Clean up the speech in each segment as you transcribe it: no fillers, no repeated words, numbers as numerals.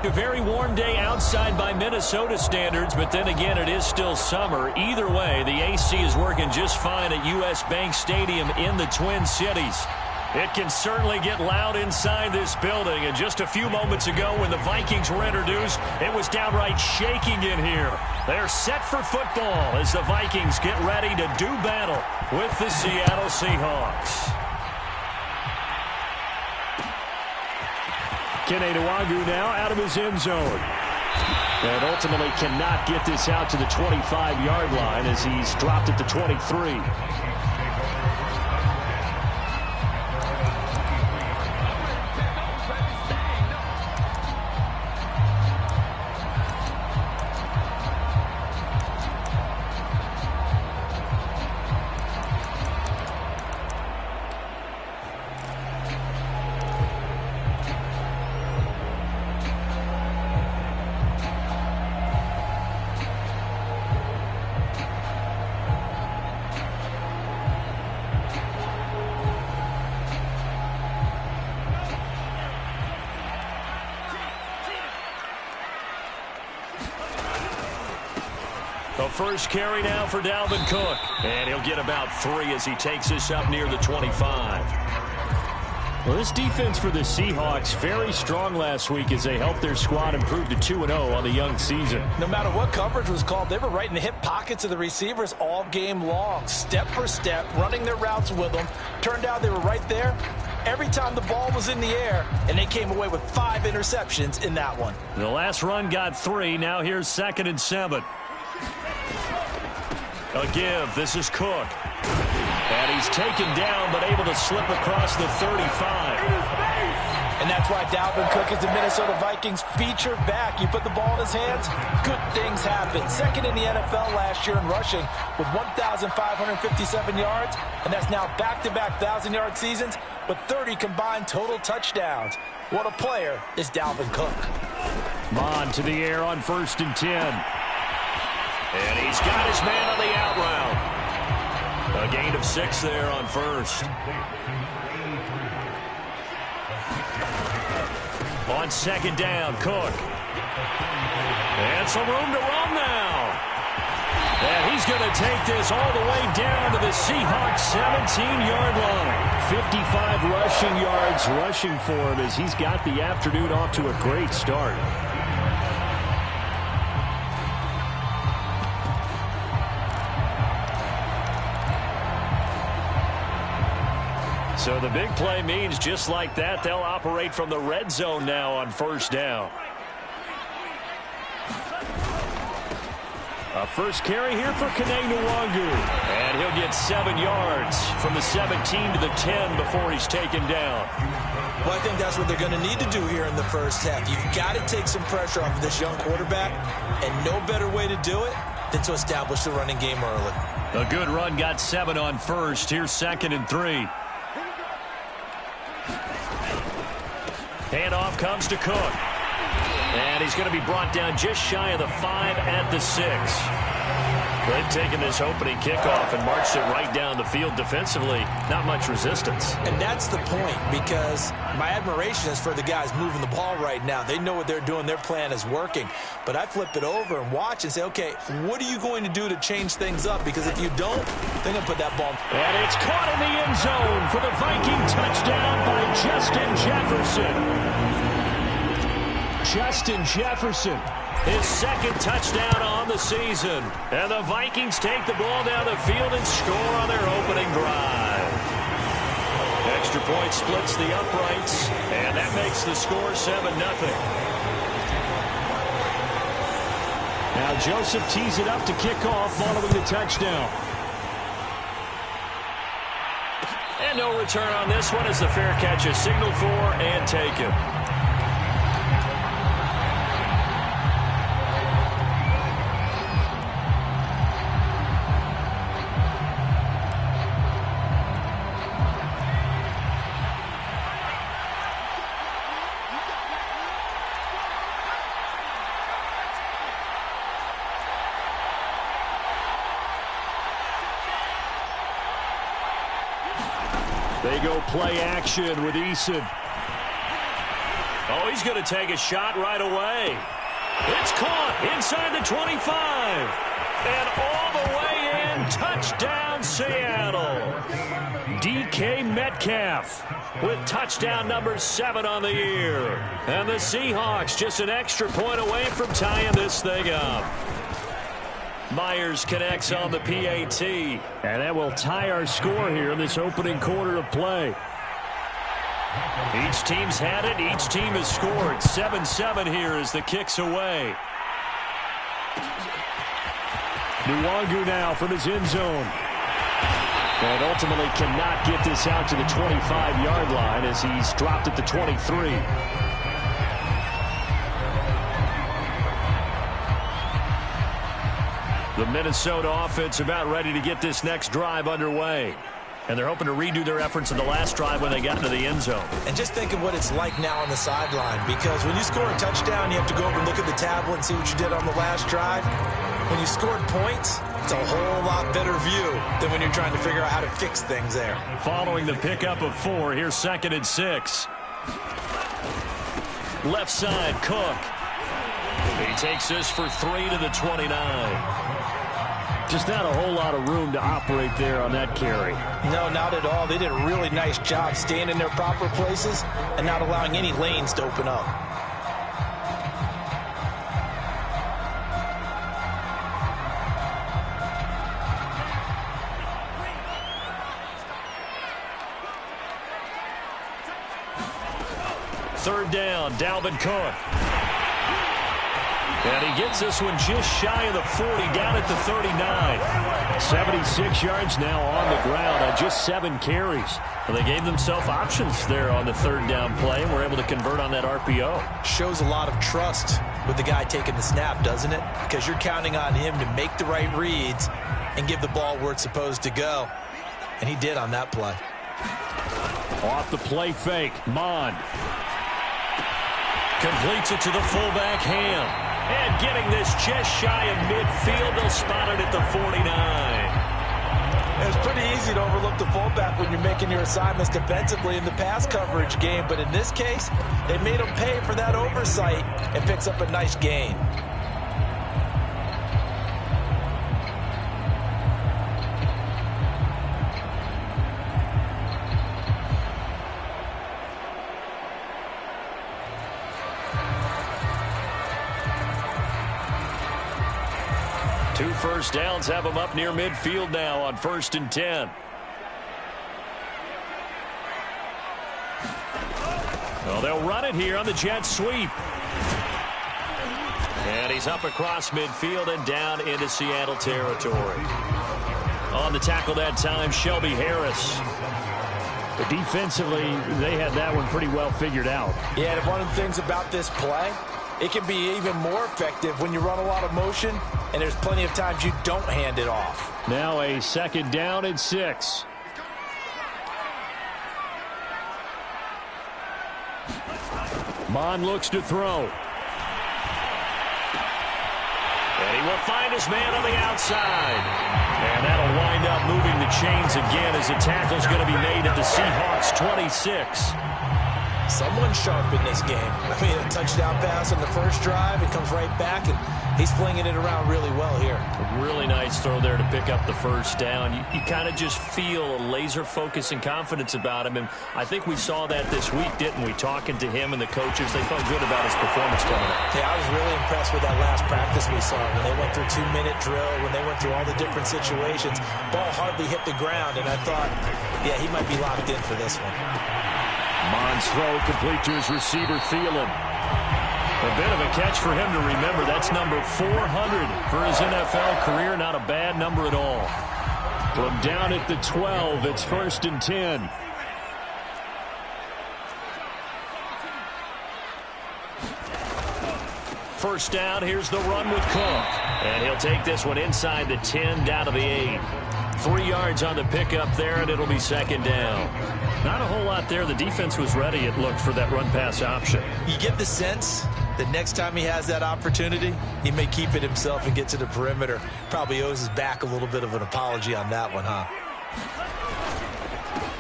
A very warm day outside by Minnesota standards, but then again, it is still summer. Either way, the AC is working just fine at U.S. Bank Stadium in the Twin Cities. It can certainly get loud inside this building, and just a few moments ago when the Vikings were introduced, it was downright shaking in here. They're set for football as the Vikings get ready to do battle with the Seattle Seahawks. Keneduagu now out of his end zone. And ultimately cannot get this out to the 25-yard line as he's dropped at the 23. The first carry now for Dalvin Cook. And he'll get about 3 as he takes this up near the 25. Well, this defense for the Seahawks very strong last week as they helped their squad improve to 2-0 on the young season. No matter what coverage was called, they were right in the hip pockets of the receivers all game long. Step for step, running their routes with them. Turned out they were right there every time the ball was in the air, and they came away with 5 interceptions in that one. The last run got 3. Now here's 2nd and 7. A give. This is Cook. And he's taken down, but able to slip across the 35. And that's why Dalvin Cook is the Minnesota Vikings featured back. You put the ball in his hands, good things happen. 2nd in the NFL last year in rushing with 1,557 yards. And that's now back-to-back 1,000-yard seasons with 30 combined total touchdowns. What a player is Dalvin Cook. Mon to the air on 1st and 10. And he's got his man on the out route. A gain of 6 there on 1st. On 2nd down, Cook. And some room to roam now. And he's going to take this all the way down to the Seahawks 17-yard line. 55 rushing yards rushing for him as he's got the afternoon off to a great start. So the big play means just like that, they'll operate from the red zone now on 1st down. A first carry here for Keneduagu. And he'll get 7 yards from the 17 to the 10 before he's taken down. Well, I think that's what they're going to need to do here in the first half. You've got to take some pressure off of this young quarterback, and no better way to do it than to establish the running game early. A good run got 7 on 1st. Here's 2nd and 3. Handoff comes to Cook. And he's going to be brought down just shy of the 5 at the 6. They've taken this opening kickoff and marched it right down the field defensively. Not much resistance. And that's the point, because my admiration is for the guys moving the ball right now. They know what they're doing. Their plan is working. But I flip it over and watch and say, okay, what are you going to do to change things up? Because if you don't, they're going to put that ball. And it's caught in the end zone for the Viking touchdown by Justin Jefferson. Justin Jefferson, his 2nd touchdown on the season. And the Vikings take the ball down the field and score on their opening drive. Extra point splits the uprights, and that makes the score 7-0. Now Joseph tees it up to kick off following the touchdown. And no return on this one as the fair catch is signaled for and taken. They go play action with Eason. Oh, he's going to take a shot right away. It's caught inside the 25. And all the way in, touchdown Seattle. DK Metcalf with touchdown number 7 on the year. And the Seahawks just an extra point away from tying this thing up. Myers connects on the PAT. And that will tie our score here in this opening quarter of play. Each team's had it. Each team has scored. 7-7 here as the kick's away. Nwangu now from his end zone. And ultimately cannot get this out to the 25-yard line as he's dropped at the 23. The Minnesota offense about ready to get this next drive underway. And they're hoping to redo their efforts in the last drive when they got into the end zone. And just think of what it's like now on the sideline, because when you score a touchdown, you have to go over and look at the tablet and see what you did on the last drive. When you scored points, it's a whole lot better view than when you're trying to figure out how to fix things there. Following the pickup of 4, here's 2nd and 6. Left side, Cook. He takes this for 3 to the 29. Just not a whole lot of room to operate there on that carry. No, not at all. They did a really nice job staying in their proper places and not allowing any lanes to open up. Third down, Dalvin Cook. And he gets this one just shy of the 40, down at the 39. 76 yards now on the ground on just 7 carries. And they gave themselves options there on the third down play and were able to convert on that RPO. Shows a lot of trust with the guy taking the snap, doesn't it? Because you're counting on him to make the right reads and give the ball where it's supposed to go. And he did on that play. Off the play fake, Mond. Completes it to the fullback, Ham. And getting this just shy of midfield, they'll spot it at the 49. It's pretty easy to overlook the fullback when you're making your assignments defensively in the pass coverage game. But in this case, they made him pay for that oversight and picks up a nice gain. Two first downs have them up near midfield now on 1st and 10. Well, they'll run it here on the jet sweep. And he's up across midfield and down into Seattle territory. On the tackle that time, Shelby Harris. But defensively, they had that one pretty well figured out. Yeah, and one of the things about this play, it can be even more effective when you run a lot of motion, and there's plenty of times you don't hand it off. Now a 2nd down and 6. Mond looks to throw. And he will find his man on the outside. And that'll wind up moving the chains again as the tackle's going to be made at the Seahawks 26. Someone sharp in this game. I mean, a touchdown pass on the first drive. It comes right back, and he's flinging it around really well here. A really nice throw there to pick up the first down. You kind of just feel a laser focus and confidence about him, and I think we saw that this week, didn't we? Talking to him and the coaches, they felt good about his performance coming up. Yeah, I was really impressed with that last practice we saw when they went through 2-minute drill, when they went through all the different situations. Ball hardly hit the ground, and I thought, yeah, he might be locked in for this one. Mond's throw complete to his receiver, Thielen. A bit of a catch for him to remember. That's number 400 for his NFL career. Not a bad number at all. From down at the 12, it's 1st and 10. First down, here's the run with Cook. And he'll take this one inside the 10, down to the 8. 3 yards on the pickup there, and it'll be 2nd down. Not a whole lot there. The defense was ready, it looked, for that run-pass option. You get the sense that next time he has that opportunity, he may keep it himself and get to the perimeter. Probably owes his back a little bit of an apology on that one, huh?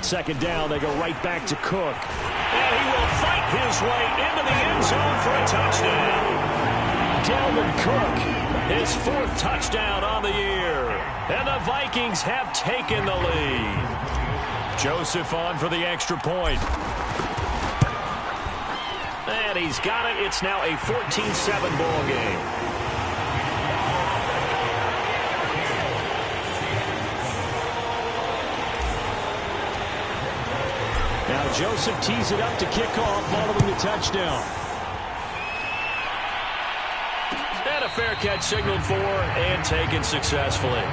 2nd down, they go right back to Cook. And And he will fight his way into the end zone for a touchdown. Dalvin Cook, his 4th touchdown on the year. And the Vikings have taken the lead. Joseph on for the extra point. And he's got it. It's now a 14-7 ball game. Now Joseph tees it up to kick off following the touchdown. And a fair catch signaled for and taken successfully.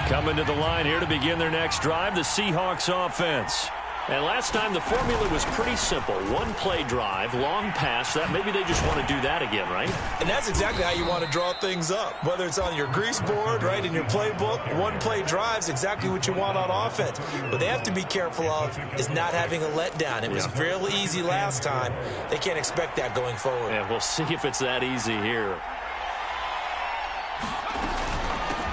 Coming to the line here to begin their next drive, the Seahawks offense. And last time the formula was pretty simple. One-play drive, long pass. That maybe they just want to do that again, right? And that's exactly how you want to draw things up. Whether it's on your grease board, right, in your playbook, one-play drive's exactly what you want on offense. What they have to be careful of is not having a letdown. It was real easy last time. They can't expect that going forward. And we'll see if it's that easy here.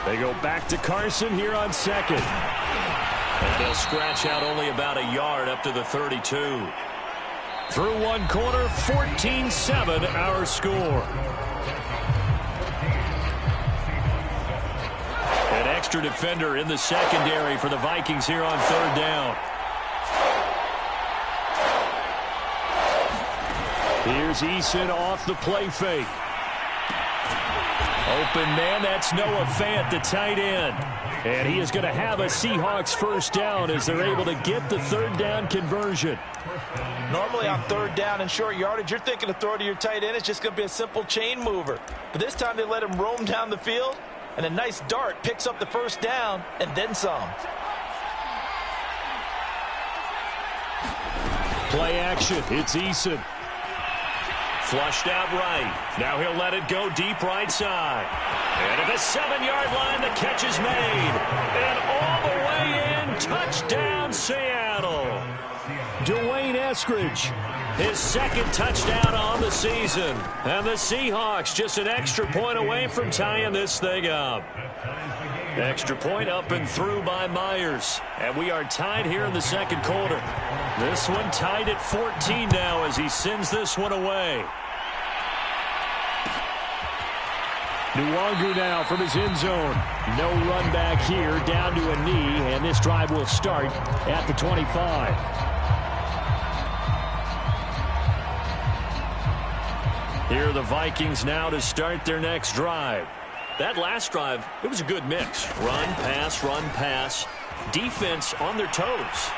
They go back to Carson here on second. And they'll scratch out only about a yard up to the 32. Through one quarter, 14-7 our score. An extra defender in the secondary for the Vikings here on 3rd down. Here's Eason off the play fake. Open man, that's Noah Fant, the tight end. And he is going to have a Seahawks 1st down as they're able to get the 3rd down conversion. Normally on 3rd down and short yardage, you're thinking of throw to your tight end. It's just going to be a simple chain mover. But this time they let him roam down the field, and a nice dart picks up the 1st down and then some. Play action. It's Eason. Flushed out right. Now he'll let it go deep right side. And at the 7-yard line, the catch is made. And all the way in, touchdown Seattle. Dwayne Eskridge, his 2nd touchdown on the season. And the Seahawks just an extra point away from tying this thing up. Extra point up and through by Myers. And we are tied here in the 2nd quarter. This one tied at 14 now as he sends this one away. Nwangu now from his end zone. No run back here, down to a knee, and this drive will start at the 25. Here are the Vikings now to start their next drive. That last drive, it was a good mix. Run, pass, defense on their toes.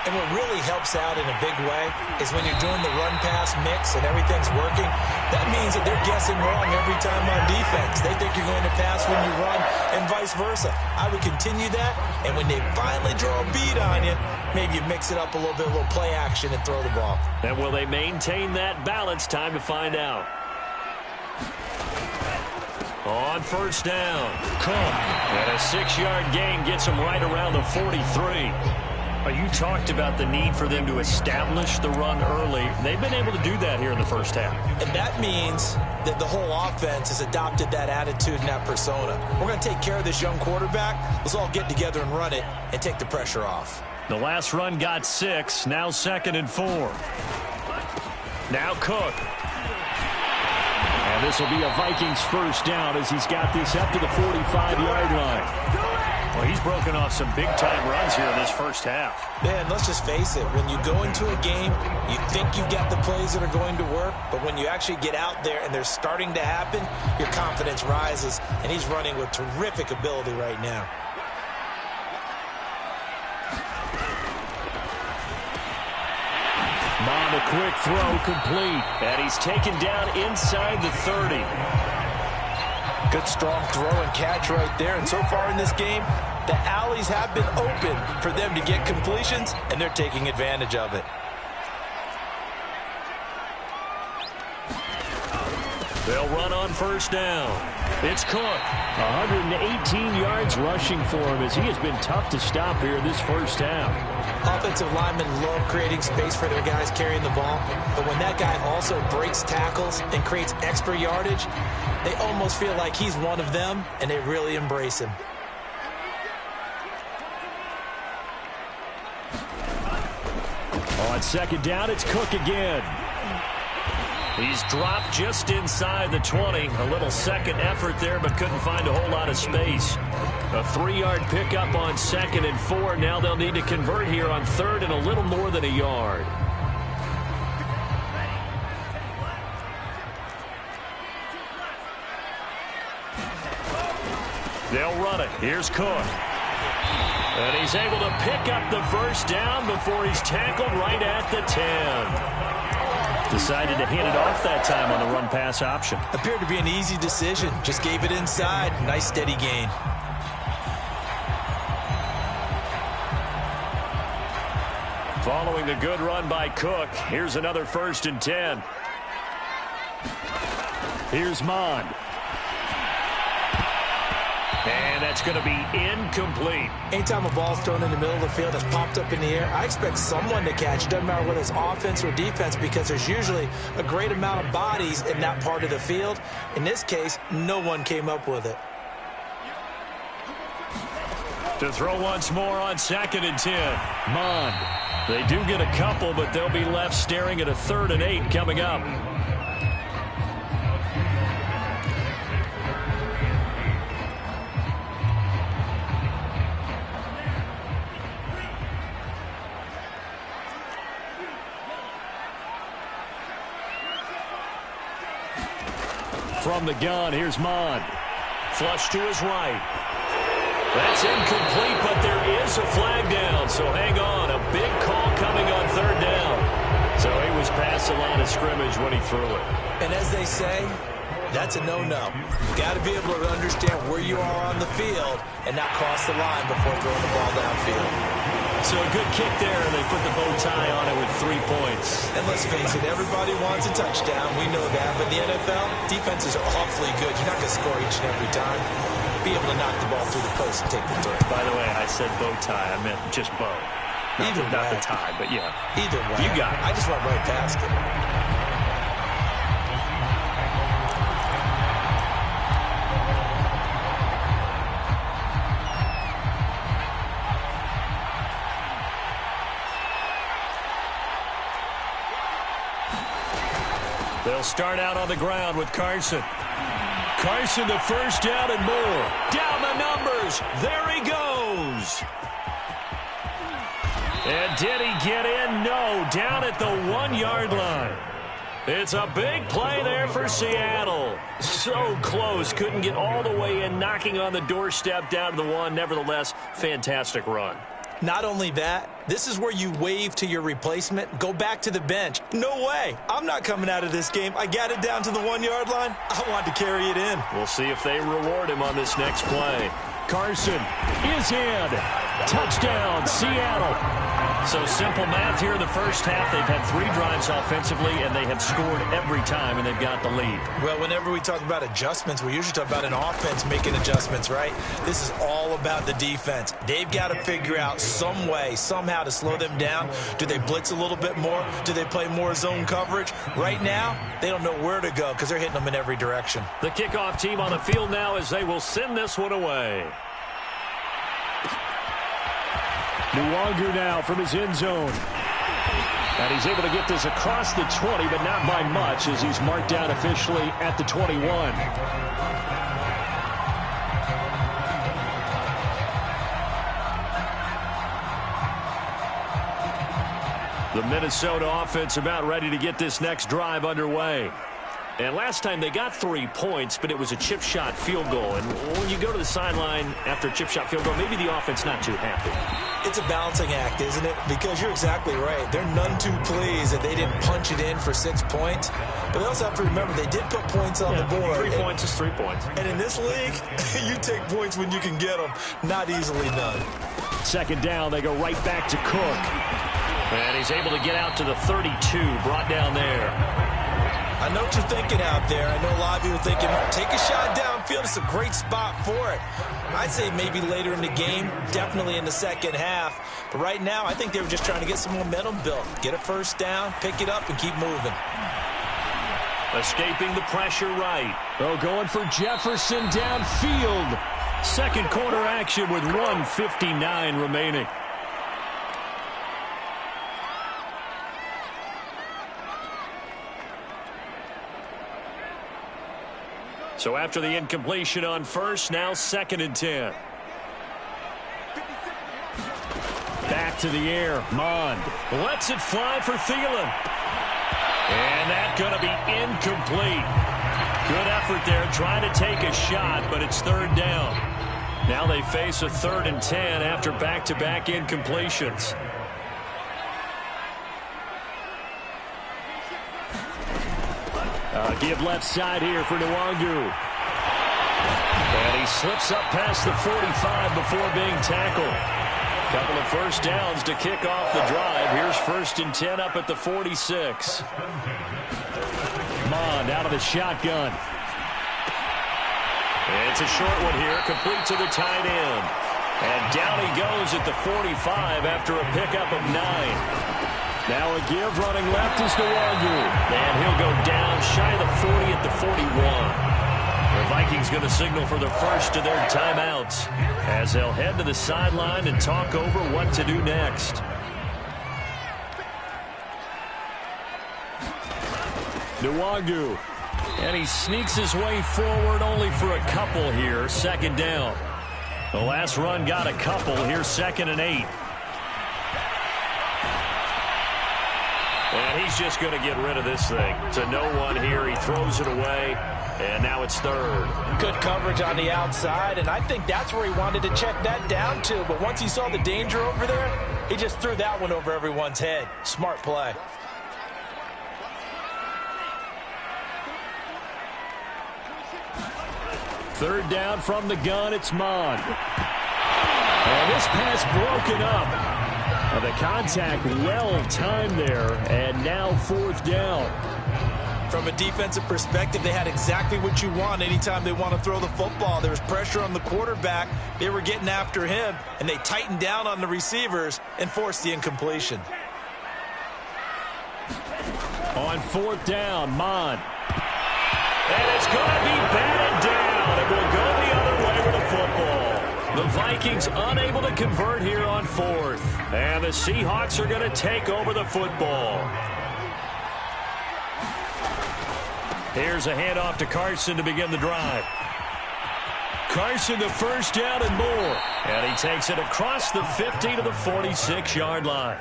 And what really helps out in a big way is when you're doing the run-pass mix and everything's working, that means that they're guessing wrong every time on defense. They think you're going to pass when you run and vice versa. I would continue that, and when they finally draw a beat on you, maybe you mix it up a little bit, a little play action, and throw the ball. And will they maintain that balance? Time to find out. On 1st down, Cook. And a 6-yard gain gets him right around the 43. You talked about the need for them to establish the run early. They've been able to do that here in the 1st half. And that means that the whole offense has adopted that attitude and that persona. We're going to take care of this young quarterback. Let's all get together and run it and take the pressure off. The last run got 6. Now 2nd and 4. Now Cook. And this will be a Vikings 1st down as he's got this up to the 45-yard line. Well, he's broken off some big-time runs here in this 1st half. Man, let's just face it. When you go into a game, you think you've got the plays that are going to work, but when you actually get out there and they're starting to happen, your confidence rises, and he's running with terrific ability right now. Mond, a quick throw complete, and he's taken down inside the 30. Good strong throw and catch right there. And so far in this game, the alleys have been open for them to get completions, and they're taking advantage of it. They'll run on first down. It's Cook. 118 yards rushing for him as he has been tough to stop here this first half. Offensive linemen love creating space for their guys carrying the ball, but when that guy also breaks tackles and creates extra yardage, they almost feel like he's one of them, and they really embrace him. On second down, it's Cook again. He's dropped just inside the 20. A little second effort there, but couldn't find a whole lot of space. A 3-yard pickup on 2nd and 4. Now they'll need to convert here on 3rd and a little more than a yard. They'll run it. Here's Cook. And he's able to pick up the first down before he's tackled right at the 10. Decided to hand it off that time on the run-pass option. Appeared to be an easy decision. Just gave it inside. Nice steady gain. Following the good run by Cook, here's another 1st and 10. Here's Mond. And that's going to be incomplete. Anytime a ball's thrown in the middle of the field that's popped up in the air, I expect someone to catch. Doesn't matter whether it's offense or defense, because there's usually a great amount of bodies in that part of the field. In this case, no one came up with it. To throw once more on 2nd and 10. Mond. They do get a couple, but they'll be left staring at a 3rd and 8 coming up. From the gun, here's Mond. Flush to his right. That's incomplete, but there is a flag down, so hang on. A big call coming on 3rd down. So he was past the line of scrimmage when he threw it. And as they say, that's a no-no. You've got to be able to understand where you are on the field and not cross the line before throwing the ball downfield. So a good kick there, and they put the bow tie on it with 3 points. And let's face it, everybody wants a touchdown. We know that. But in the NFL, defenses are awfully good. You're not going to score each and every time. Be able to knock the ball through the post and take the throw. By the way, I said bow tie. I meant just bow. Not the tie, but yeah. Either way. You got it. I just went right past it. They'll start out on the ground with Carson. Carson, the first down and more. Down the numbers. There he goes. And did he get in? No. Down at the 1-yard line. It's a big play there for Seattle. So close. Couldn't get all the way in, knocking on the doorstep down to the 1. Nevertheless, fantastic run. Not only that, this is where you wave to your replacement, go back to the bench. No way. I'm not coming out of this game. I got it down to the 1-yard line. I want to carry it in. We'll see if they reward him on this next play. Carson is in. Touchdown, Seattle. So simple math here in the first half. They've had 3 drives offensively, and they have scored every time, and they've got the lead. Well, whenever we talk about adjustments, we usually talk about an offense making adjustments, right? This is all about the defense. They've got to figure out some way, somehow to slow them down. Do they blitz a little bit more? Do they play more zone coverage? Right now, they don't know where to go because they're hitting them in every direction. The kickoff team on the field now as they will send this one away. Nwangu now from his end zone. And he's able to get this across the 20, but not by much as he's marked down officially at the 21. The Minnesota offense about ready to get this next drive underway. And last time they got 3 points, but it was a chip shot field goal. And when you go to the sideline after a chip shot field goal, maybe the offense not too happy. It's a balancing act, isn't it? Because you're exactly right. They're none too pleased that they didn't punch it in for 6 points. But they also have to remember they did put points on the board. 3 points is 3 points. And in this league, you take points when you can get them. Not easily done. Second down, they go right back to Cook. And he's able to get out to the 32, brought down there. I know what you're thinking out there. I know a lot of you are thinking, take a shot downfield. It's a great spot for it. I'd say maybe later in the game, definitely in the second half. But right now, I think they were just trying to get some momentum built. Get a first down, pick it up, and keep moving. Escaping the pressure right. Oh, going for Jefferson downfield. Second quarter action with 1:59 remaining. So after the incompletion on first, now 2nd and 10. Back to the air. Mond lets it fly for Thielen. And that's going to be incomplete. Good effort there trying to take a shot, but it's 3rd down. Now they face a 3rd and 10 after back-to-back incompletions. Give left side here for Nwangu. And he slips up past the 45 before being tackled. Couple of first downs to kick off the drive. Here's 1st and 10 up at the 46. Mond out of the shotgun. It's a short one here, complete to the tight end. And down he goes at the 45 after a pickup of 9. Now a give running left is Nwangu. And he'll go down shy of the 40 at the 41. The Vikings going to signal for the first of their timeouts as they'll head to the sideline and talk over what to do next. Nwangu. And he sneaks his way forward only for a couple here. 2nd down. The last run got a couple. Here's 2nd and 8. And he's just going to get rid of this thing. To no one here. He throws it away. And now it's 3rd. Good coverage on the outside, and I think that's where he wanted to check that down to. But once he saw the danger over there, he just threw that one over everyone's head. Smart play. Third down from the gun, it's Mond. And this pass broken up. The contact well-timed there, and now 4th down. From a defensive perspective, they had exactly what you want anytime they want to throw the football. There was pressure on the quarterback. They were getting after him, and they tightened down on the receivers and forced the incompletion. On 4th down, Mond. And it's going to be batted down. It will go the other way with the football. The Vikings unable to convert here on 4th. And the Seahawks are going to take over the football. Here's a handoff to Carson to begin the drive. Carson the first down and more. And he takes it across the 50 to the 46-yard line.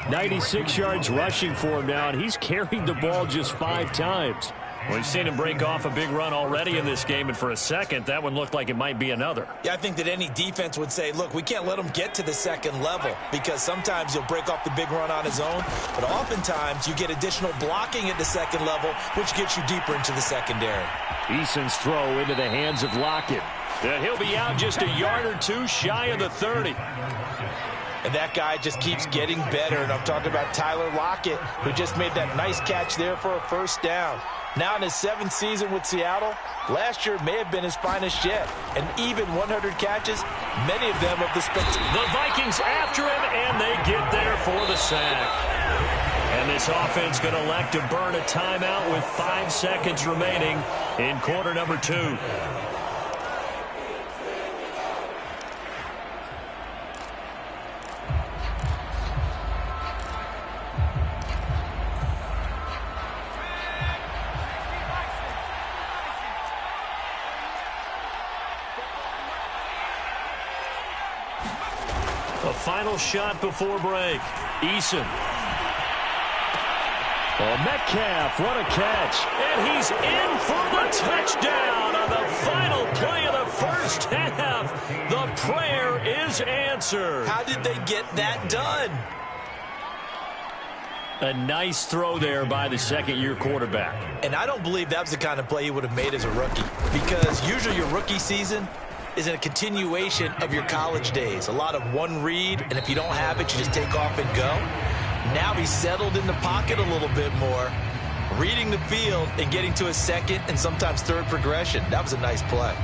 96 yards rushing for him now, and he's carried the ball just 5 times. We've seen him break off a big run already in this game, and for a second, that one looked like it might be another. Yeah, I think that any defense would say, look, we can't let him get to the 2nd level, because sometimes he'll break off the big run on his own, but oftentimes you get additional blocking at the 2nd level, which gets you deeper into the secondary. Eason's throw into the hands of Lockett. And he'll be out just a yard or two shy of the 30. And that guy just keeps getting better, and I'm talking about Tyler Lockett, who just made that nice catch there for a first down. Now in his 7th season with Seattle, last year may have been his finest yet. And even 100 catches, many of them of the spectacular. The Vikings after him, and they get there for the sack. And this offense going to elect to burn a timeout with 5 seconds remaining in quarter number 2. Final shot before break. Eason. Oh, Metcalf, what a catch. And he's in for the touchdown on the final play of the first half. The prayer is answered. How did they get that done? A nice throw there by the 2nd-year quarterback. And I don't believe that was the kind of play he would have made as a rookie, because usually your rookie season is a continuation of your college days. A lot of one read, and if you don't have it, you just take off and go. Now he's settled in the pocket a little bit more. reading the field and getting to a second and sometimes third progression. That was a nice play.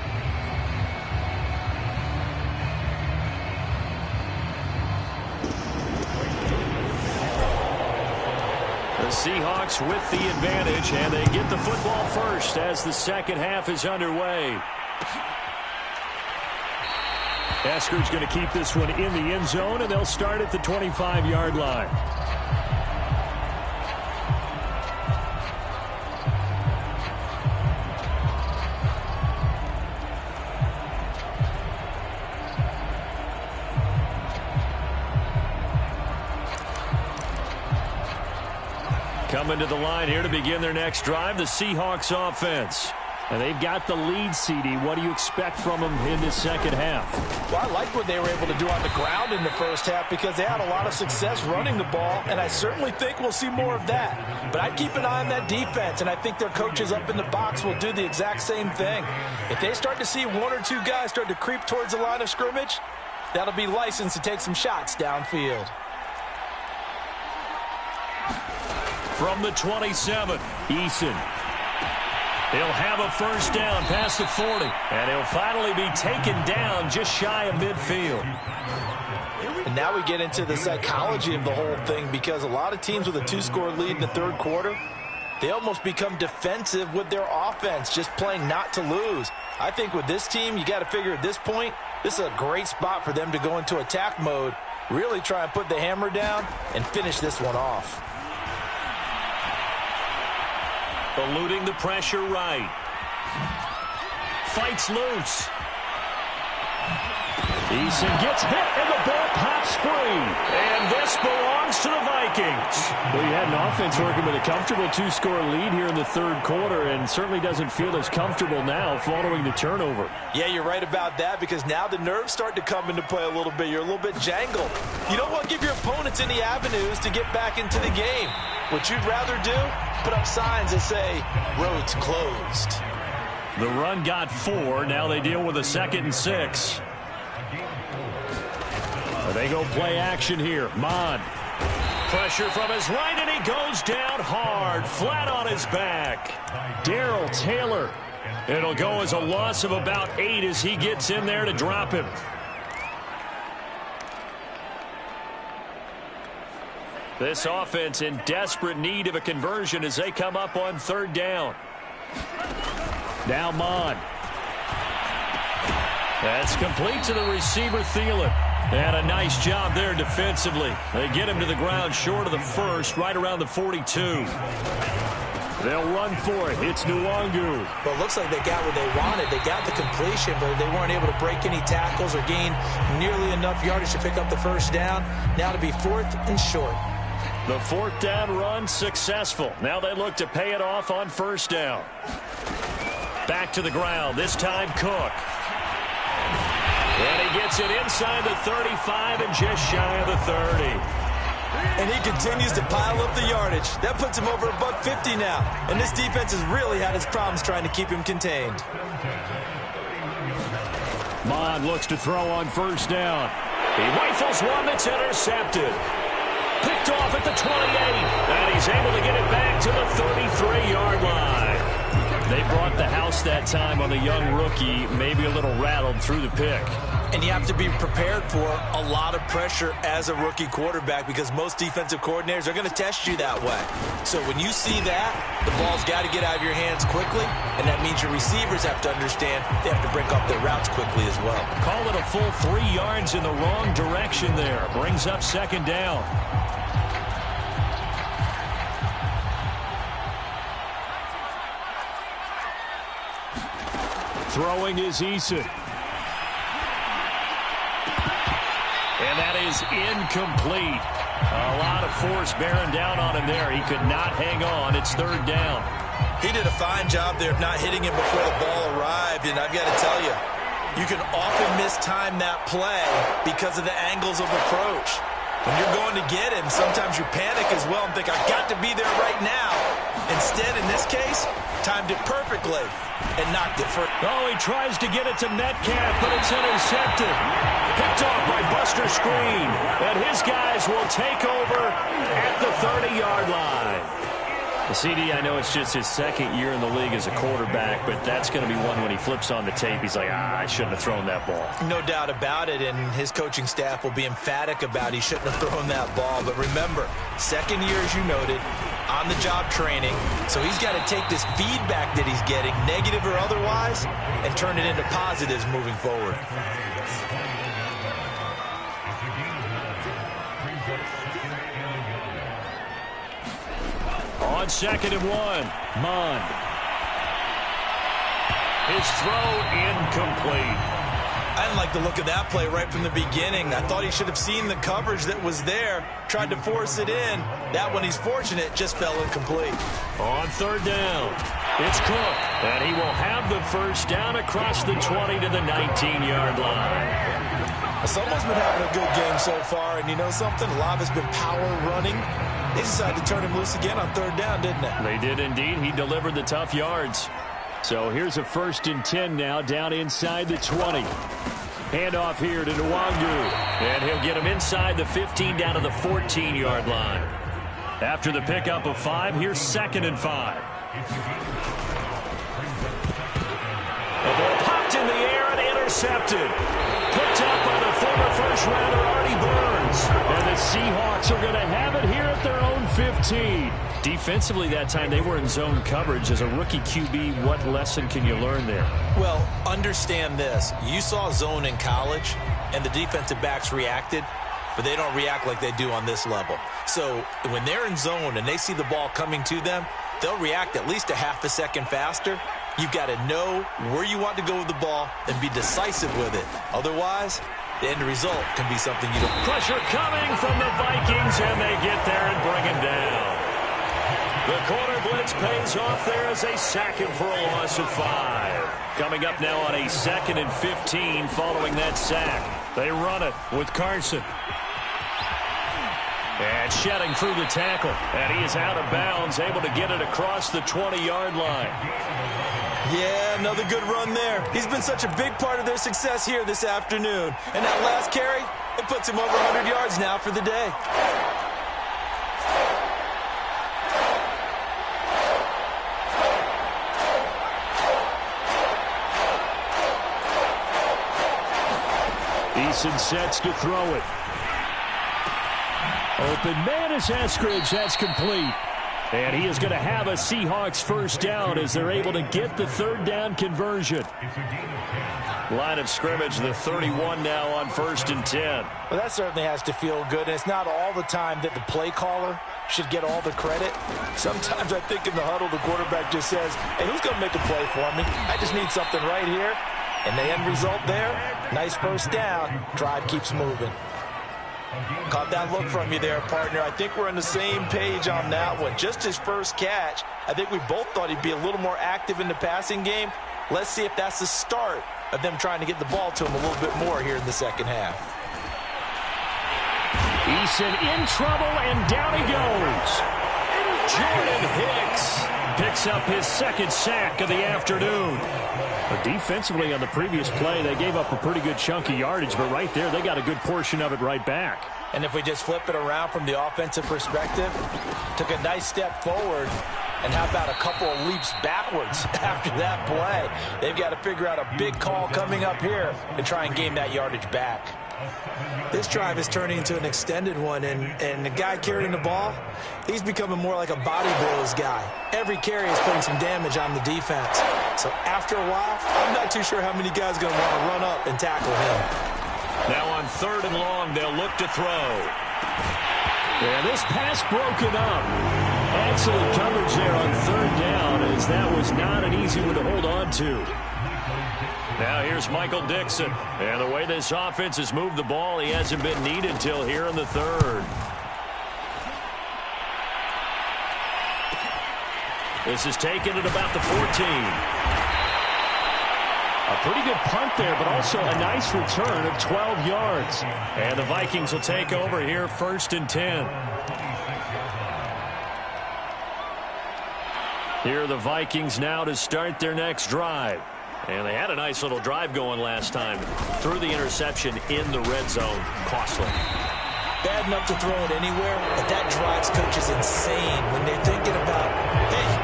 The Seahawks with the advantage, and they get the football first as the second half is underway. Esker's going to keep this one in the end zone, and they'll start at the 25-yard line. Coming to the line here to begin their next drive, the Seahawks offense. And they've got the lead, CD. What do you expect from them in this second half? Well, I like what they were able to do on the ground in the first half because they had a lot of success running the ball, and I certainly think we'll see more of that. But I'd keep an eye on that defense, and I think their coaches up in the box will do the exact same thing. If they start to see one or two guys start to creep towards the line of scrimmage, that'll be licensed to take some shots downfield. From the 27, Eason. He'll have a first down past the 40, and he'll finally be taken down just shy of midfield. And now we get into the psychology of the whole thing, because a lot of teams with a two-score lead in the third quarter, they almost become defensive with their offense, just playing not to lose. I think with this team, you got to figure at this point, this is a great spot for them to go into attack mode, really try and put the hammer down and finish this one off. Eluding the pressure right. Fights loose. Eason gets hit, and the ball pops free. And this belongs to the Vikings. Well, you had an offense working with a comfortable two-score lead here in the third quarter, and certainly doesn't feel as comfortable now following the turnover. Yeah, you're right about that, because now the nerves start to come into play a little bit. You're a little bit jangled. You don't want to give your opponents any avenues to get back into the game. What you'd rather do, put up signs that say, roads closed. The run got 4. Now they deal with a 2nd and 6. They go play action here. Mond. Pressure from his right, and he goes down hard, flat on his back. Darrell Taylor. It'll go as a loss of about 8 as he gets in there to drop him. This offense in desperate need of a conversion as they come up on third down. Now Mond. That's complete to the receiver, Thielen. And a nice job there defensively. They get him to the ground short of the first, right around the 42. They'll run for it. It's Nwangu. Well, it looks like they got what they wanted. They got the completion, but they weren't able to break any tackles or gain nearly enough yardage to pick up the first down. Now to be 4th and short. The 4th down run successful. Now they look to pay it off on first down. Back to the ground. This time Cook. And he gets it inside the 35 and just shy of the 30. And he continues to pile up the yardage. That puts him over $150 now. And this defense has really had its problems trying to keep him contained. Mond looks to throw on first down. He rifles one that's intercepted. Picked off at the 28. And he's able to get it back to the 33-yard line. They brought the house that time on the young rookie, maybe a little rattled through the pick. And you have to be prepared for a lot of pressure as a rookie quarterback, because most defensive coordinators are going to test you that way. So when you see that, the ball's got to get out of your hands quickly, and that means your receivers have to understand they have to break off their routes quickly as well. Call it a full 3 yards in the wrong direction there. Brings up second down. Throwing is Eason. And that is incomplete. A lot of force bearing down on him there. He could not hang on. It's third down. He did a fine job there of not hitting him before the ball arrived. And I've got to tell you, you can often mistime that play because of the angles of approach. When you're going to get him, sometimes you panic as well and think, I've got to be there right now. Instead, in this case, timed it perfectly and knocked it for. Oh, he tries to get it to Metcalf, but it's intercepted. Picked off by Buster Screen. And his guys will take over at the 30-yard line. CD, I know it's just his second year in the league as a quarterback, but that's going to be one when he flips on the tape. He's like, I shouldn't have thrown that ball. No doubt about it, and his coaching staff will be emphatic about he shouldn't have thrown that ball. But remember, second year, as you noted, on-the-job training. So he's got to take this feedback that he's getting, negative or otherwise, and turn it into positives moving forward. On 2nd and 1, Mond. His throw incomplete. I didn't like the look of that play right from the beginning. I thought he should have seen the coverage that was there, tried to force it in. That one, he's fortunate, just fell incomplete. On 3rd down, it's Cook, and he will have the first down across the 20 to the 19-yard line. Someone's been having a good game so far, and you know something? A lot of it's been power running. They decided to turn him loose again on 3rd down, didn't they? They did indeed. He delivered the tough yards. So here's a 1st and 10 now, down inside the 20. Handoff here to Nwangu, and he'll get him inside the 15 down to the 14-yard line. After the pickup of 5, here's 2nd and 5. The ball popped in the air and intercepted. Picked up by the former first-rounder Artie Burns. And the Seahawks are going to have it here at their own 15. Defensively that time, they were in zone coverage. As a rookie QB, what lesson can you learn there? Well, understand this. You saw zone in college, and the defensive backs reacted, but they don't react like they do on this level. So when they're in zone and they see the ball coming to them, they'll react at least a half a second faster. You've got to know where you want to go with the ball and be decisive with it. Otherwise, the end result can be something you don't. Pressure coming from the Vikings, and they get there and bring him down. The corner blitz pays off there as they sack him for a loss of 5. Coming up now on a 2nd and 15 following that sack. They run it with Carson. And shedding through the tackle. And he is out of bounds, able to get it across the 20-yard line. Yeah, another good run there. He's been such a big part of their success here this afternoon. And that last carry, it puts him over 100 yards now for the day. Eason sets to throw it. Open man is Eskridge. That's complete. And he is going to have a Seahawks first down as they're able to get the 3rd down conversion. Line of scrimmage, the 31 now on 1st and 10. Well, that certainly has to feel good, and it's not all the time that the play caller should get all the credit. Sometimes I think in the huddle, the quarterback just says, hey, who's going to make a play for me? I just need something right here. And the end result there, nice first down. Drive keeps moving. Caught that look from you there, partner. I think we're on the same page on that one. Just his first catch. I think we both thought he'd be a little more active in the passing game. Let's see if that's the start of them trying to get the ball to him a little bit more here in the second half. Eason in trouble, and down he goes. Jordan Hicks picks up his 2nd sack of the afternoon. But defensively on the previous play, they gave up a pretty good chunk of yardage, but right there, they got a good portion of it right back. And if we just flip it around from the offensive perspective, took a nice step forward, and how about a couple of leaps backwards after that play? They've got to figure out a big call coming up here to try and gain that yardage back. This drive is turning into an extended one, and the guy carrying the ball, he's becoming more like a body blows guy. Every carry is putting some damage on the defense. So after a while, I'm not too sure how many guys are going to want to run up and tackle him. Now on 3rd and long, they'll look to throw. And this pass broken up. Excellent coverage there on 3rd down, as that was not an easy one to hold on to. Now here's Michael Dixon. And the way this offense has moved the ball, he hasn't been needed till here in the 3rd. This is taken at about the 14. A pretty good punt there, but also a nice return of 12 yards. And the Vikings will take over here 1st and 10. Here are the Vikings now to start their next drive. And they had a nice little drive going last time. Threw the interception in the red zone. Costly. Bad enough to throw it anywhere, but that drives coaches insane when they're thinking about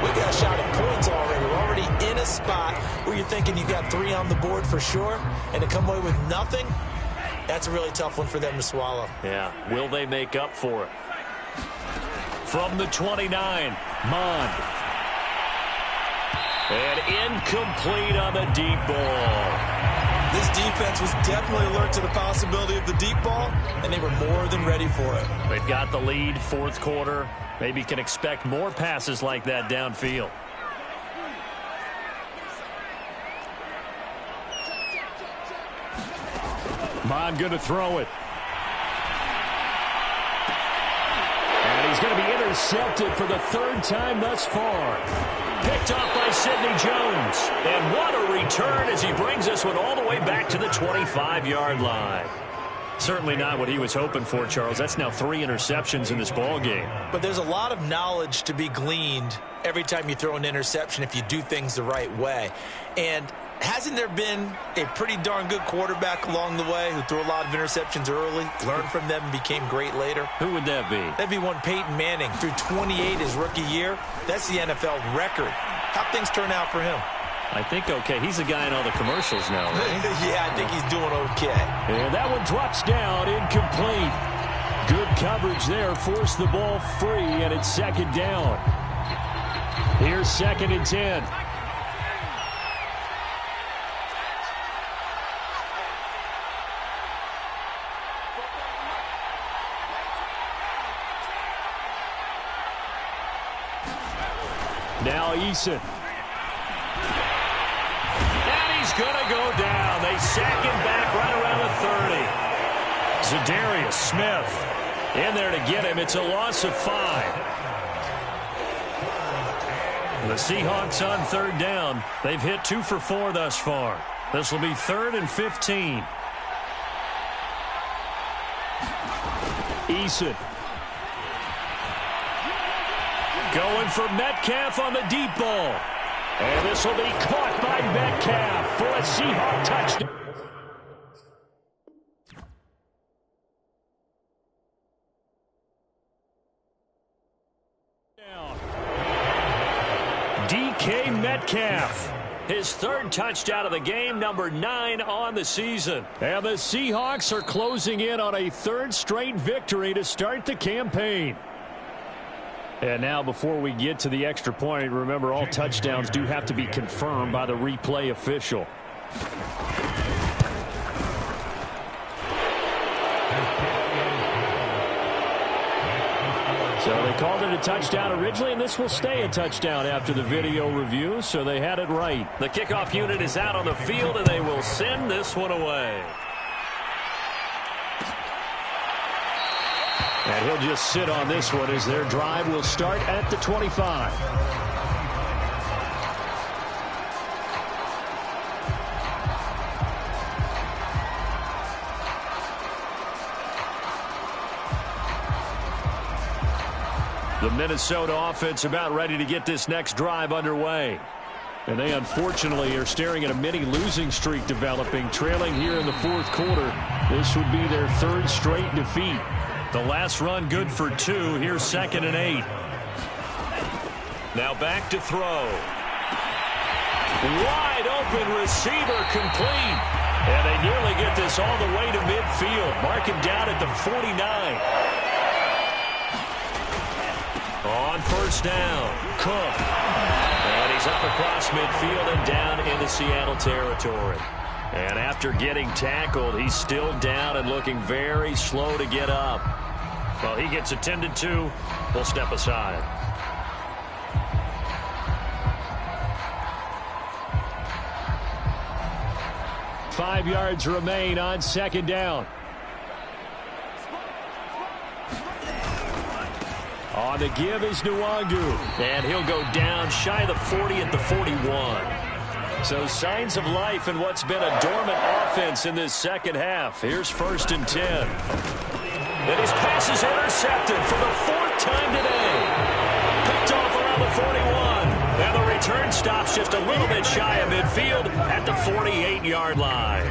we got a shot at points already. We're already in a spot where you're thinking you got 3 on the board for sure, and to come away with nothing, that's a really tough one for them to swallow. Yeah, will they make up for it? From the 29, Mond. And incomplete on the deep ball. This defense was definitely alert to the possibility of the deep ball, and they were more than ready for it. They've got the lead, fourth quarter. Maybe can expect more passes like that downfield. Mond going to throw it. And he's going to be intercepted for the 3rd time thus far. Picked off by Sidney Jones. And what a return as he brings this one all the way back to the 25-yard line. Certainly not what he was hoping for, Charles. That's now 3 interceptions in this ball game. But there's a lot of knowledge to be gleaned every time you throw an interception if you do things the right way. And hasn't there been a pretty darn good quarterback along the way who threw a lot of interceptions early, learned from them, and became great later? Who would that be? That'd be one Peyton Manning. Threw 28 his rookie year. That's the NFL record. How'd things turn out for him? I think okay. He's the guy in all the commercials now, right? Yeah, I think he's doing okay. And that one drops down, incomplete. Good coverage there, forced the ball free, and it's 2nd down. Here's 2nd and 10. Now Eason. And he's going to go down. They sack him back right around the 30. Zadarius Smith in there to get him. It's a loss of 5. The Seahawks on 3rd down. They've hit 2 for 4 thus far. This will be 3rd and 15. Eason. Going for Metcalf on the deep ball. And this will be caught by Metcalf for a Seahawk touchdown. DK Metcalf. His 3rd touchdown of the game, number 9 on the season. And the Seahawks are closing in on a 3rd straight victory to start the campaign. And now before we get to the extra point, remember all touchdowns do have to be confirmed by the replay official. So they called it a touchdown originally, and this will stay a touchdown after the video review, so they had it right. The kickoff unit is out on the field, and they will send this one away. And he'll just sit on this one as their drive will start at the 25. The Minnesota offense about ready to get this next drive underway. And they unfortunately are staring at a mini losing streak developing, trailing here in the 4th quarter. This would be their 3rd straight defeat. The last run good for 2. Here's 2nd and 8. Now back to throw. Wide open receiver complete. And they nearly get this all the way to midfield. Mark him down at the 49. On 1st down, Cook. And he's up across midfield and down into Seattle territory. And after getting tackled, he's still down and looking very slow to get up. Well, he gets attended to. We'll step aside. Five yards remain on 2nd down. On the give is Nwangu. And he'll go down shy of the 40 at the 41. So signs of life in what's been a dormant offense in this 2nd half. Here's 1st and 10. And his pass is intercepted for the 4th time today. Picked off around the 41. And the return stops just a little bit shy of midfield at the 48-yard line.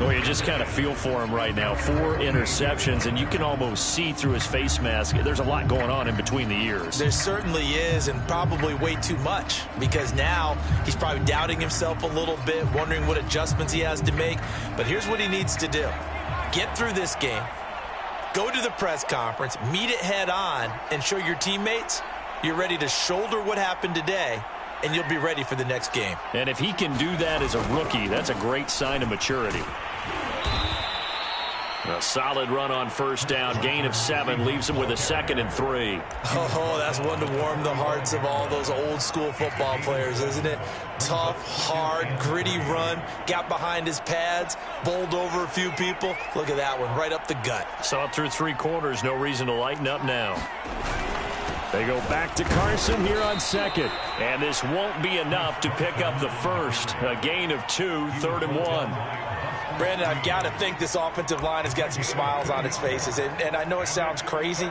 Well, you just kind of feel for him right now. 4 interceptions, and you can almost see through his face mask. There's a lot going on in between the ears. There certainly is, and probably way too much, because now he's probably doubting himself a little bit, wondering what adjustments he has to make. But here's what he needs to do. Get through this game, go to the press conference, meet it head on, and show your teammates you're ready to shoulder what happened today, and you'll be ready for the next game. And if he can do that as a rookie, that's a great sign of maturity. A solid run on first down. Gain of 7 leaves him with a 2nd and 3. Oh, that's one to warm the hearts of all those old school football players, isn't it? Tough, hard, gritty run. Got behind his pads, bowled over a few people. Look at that one, right up the gut. Saw it through 3 quarters. No reason to lighten up now. They go back to Carson here on 2nd. And this won't be enough to pick up the first. A gain of 2, 3rd and 1. Brandon, I've got to think this offensive line has got some smiles on its faces. And I know it sounds crazy,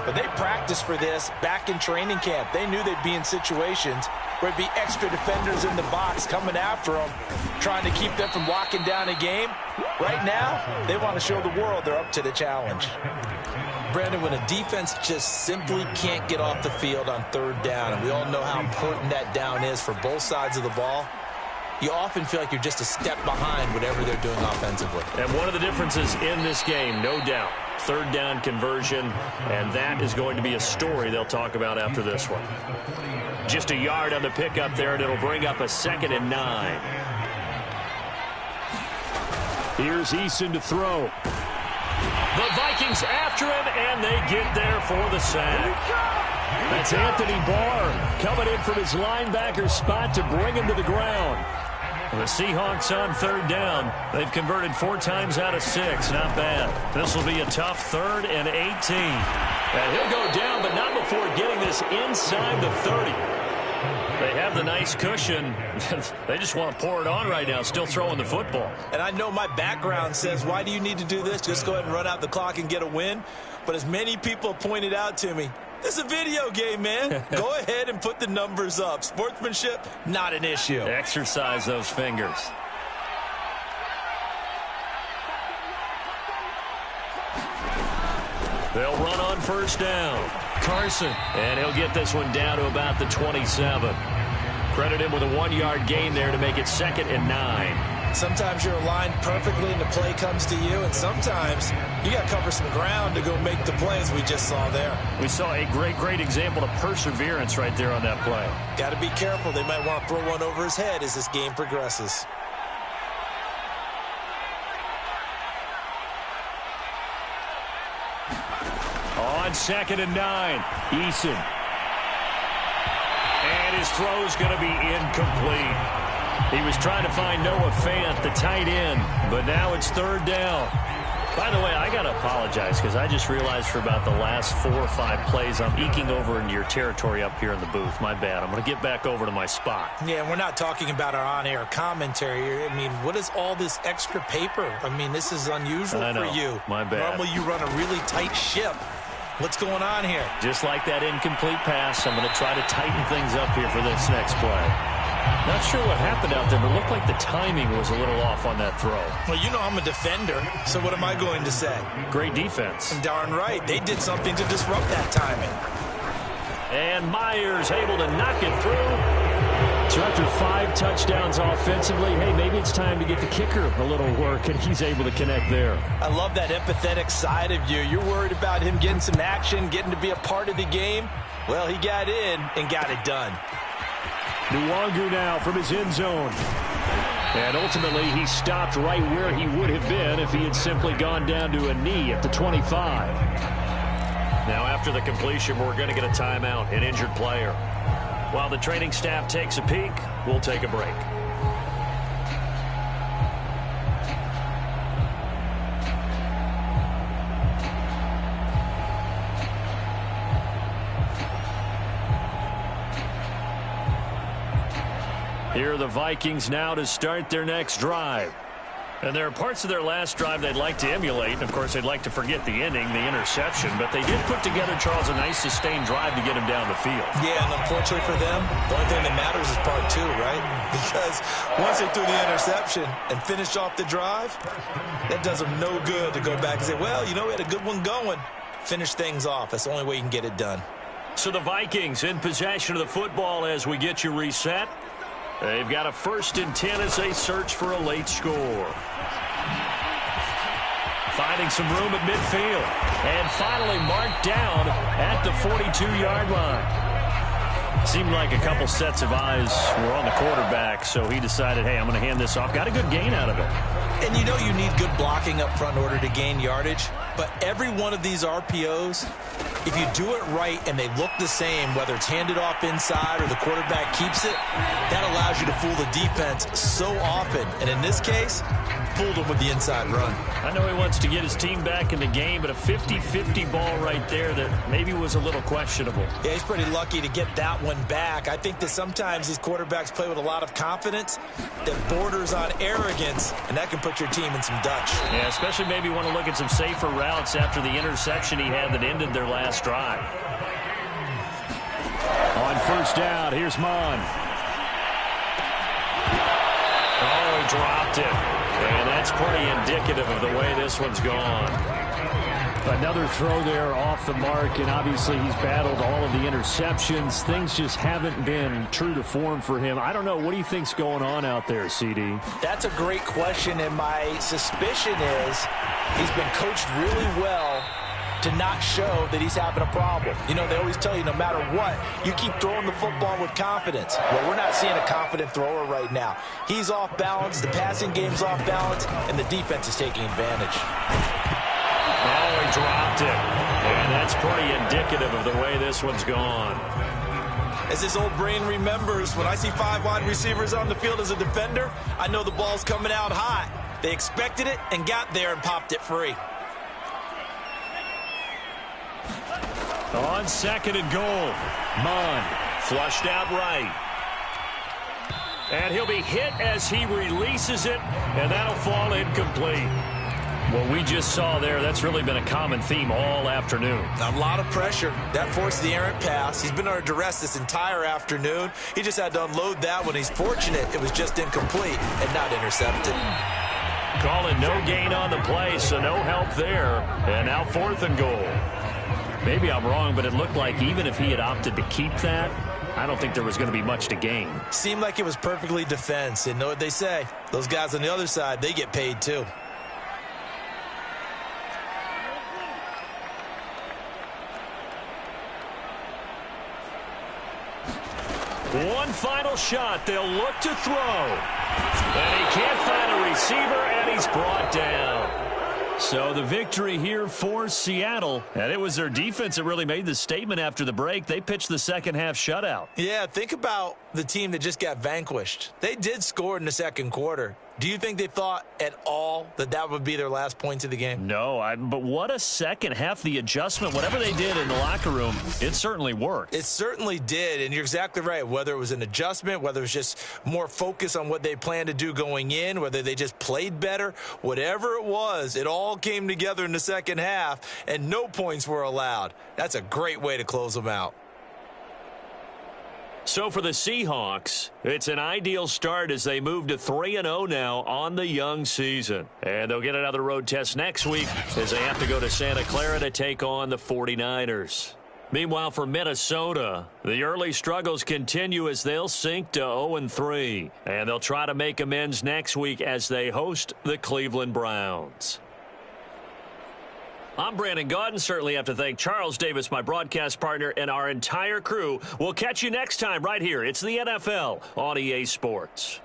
but they practiced for this back in training camp. They knew they'd be in situations where it'd be extra defenders in the box coming after them, trying to keep them from locking down a game. Right now, they want to show the world they're up to the challenge. Brandon, when a defense just simply can't get off the field on 3rd down, and we all know how important that down is for both sides of the ball, you often feel like you're just a step behind whatever they're doing offensively. And one of the differences in this game, no doubt, 3rd down conversion, and that is going to be a story they'll talk about after this one. Just a yard on the pickup there, and it'll bring up a 2nd and 9. Here's Eason to throw. The Vikings after him, and they get there for the sack. That's Anthony Barr coming in from his linebacker spot to bring him to the ground. The Seahawks on 3rd down. They've converted 4 times out of 6. Not bad. This will be a tough 3rd and 18. And he'll go down, but not before getting this inside the 30. They have the nice cushion. They just want to pour it on right now, still throwing the football. And I know my background says, why do you need to do this? Just go ahead and run out the clock and get a win. But as many people pointed out to me, this is a video game, man. Go ahead and put the numbers up. Sportsmanship, not an issue. Exercise those fingers. They'll run on 1st down. Carson. And he'll get this one down to about the 27. Credit him with a 1-yard gain there to make it 2nd and 9. Sometimes you're aligned perfectly and the play comes to you, and sometimes you got to cover some ground to go make the plays we just saw there. We saw a great example of perseverance right there on that play. Got to be careful. They might want to throw one over his head as this game progresses. On 2nd and 9, Eason. And his throw's going to be incomplete. He was trying to find Noah Fant, the tight end, but now it's 3rd down. By the way, I got to apologize because I just realized for about the last 4 or 5 plays I'm eking over into your territory up here in the booth. My bad. I'm going to get back over to my spot. Yeah, we're not talking about our on-air commentary. I mean, what is all this extra paper? I mean, this is unusual for you. My bad. Normally you run a really tight ship. What's going on here? Just like that incomplete pass, I'm going to try to tighten things up here for this next play. Not sure what happened out there, but it looked like the timing was a little off on that throw. Well, you know I'm a defender, so what am I going to say? Great defense. Darn right. They did something to disrupt that timing. And Myers able to knock it through. So after 5 touchdowns offensively, hey, maybe it's time to get the kicker a little work, and he's able to connect there. I love that empathetic side of you. You're worried about him getting some action, getting to be a part of the game. Well, he got in and got it done. Nwangu now from his end zone. And ultimately, he stopped right where he would have been if he had simply gone down to a knee at the 25. Now, after the completion, we're going to get a timeout, an injured player. While the training staff takes a peek, we'll take a break. Here are the Vikings now to start their next drive. And there are parts of their last drive they'd like to emulate. And, of course, they'd like to forget the ending, the interception. But they did put together, Charles, a nice sustained drive to get him down the field. Yeah, and unfortunately for them, the only thing that matters is part 2, right? because once they threw the interception and finished off the drive, that does them no good to go back and say, well, you know, we had a good one going. Finish things off. That's the only way you can get it done. So the Vikings in possession of the football as we get you reset. They've got a 1st and 10 as they search for a late score. Finding some room at midfield. And finally marked down at the 42-yard line. Seemed like a couple sets of eyes were on the quarterback, so he decided, hey, I'm going to hand this off. Got a good gain out of it. And you know you need good blocking up front in order to gain yardage. But every one of these RPOs, if you do it right and they look the same, whether it's handed off inside or the quarterback keeps it, that allows you to fool the defense so often. And in this case, fooled him with the inside run. I know he wants to get his team back in the game, but a 50-50 ball right there that maybe was a little questionable. Yeah, he's pretty lucky to get that one back. I think that sometimes these quarterbacks play with a lot of confidence that borders on arrogance, and that can put your team in some Dutch. Yeah, especially maybe want to look at some safer routes after the interception he had that ended their last drive. On 1st down, here's Mon. Oh, he dropped it. And that's pretty indicative of the way this one's gone. Another throw there off the mark, and obviously he's battled all of the interceptions. Things just haven't been true to form for him. I don't know. What do you think's going on out there, CD? That's a great question, and my suspicion is he's been coached really well to not show that he's having a problem. You know, they always tell you no matter what, you keep throwing the football with confidence. Well, we're not seeing a confident thrower right now. He's off balance, the passing game's off balance, and the defense is taking advantage. Oh, he dropped it. And that's pretty indicative of the way this one's gone. As his old brain remembers, when I see 5 wide receivers on the field as a defender, I know the ball's coming out hot. They expected it and got there and popped it free. On 2nd and goal, Mon flushed out right. And he'll be hit as he releases it, and that'll fall incomplete. What we just saw there, that's really been a common theme all afternoon. A lot of pressure. That forced the errant pass. He's been under duress this entire afternoon. He just had to unload that one. He's fortunate it was just incomplete and not intercepted. Calling no gain on the play, so no help there. And now 4th and goal. Maybe I'm wrong, but it looked like even if he had opted to keep that, I don't think there was going to be much to gain. Seemed like it was perfectly defense. And know what they say? Those guys on the other side, they get paid too. One final shot. They'll look to throw. And he can't find a receiver, and he's brought down. So the victory here for Seattle. And it was their defense that really made the statement after the break. They pitched the second half shutout. Yeah, think about the team that just got vanquished. They did score in the second quarter. Do you think they thought at all that that would be their last points of the game? No, but what a second half. The adjustment, whatever they did in the locker room, it certainly worked. It certainly did, and you're exactly right. Whether it was an adjustment, whether it was just more focus on what they planned to do going in, whether they just played better, whatever it was, it all came together in the second half, and no points were allowed. That's a great way to close them out. So for the Seahawks, it's an ideal start as they move to 3-0 now on the young season. And they'll get another road test next week as they have to go to Santa Clara to take on the 49ers. Meanwhile, for Minnesota, the early struggles continue as they'll sink to 0-3. And they'll try to make amends next week as they host the Cleveland Browns. I'm Brandon Gaudin. Certainly have to thank Charles Davis, my broadcast partner, and our entire crew. We'll catch you next time right here. It's the NFL on EA Sports.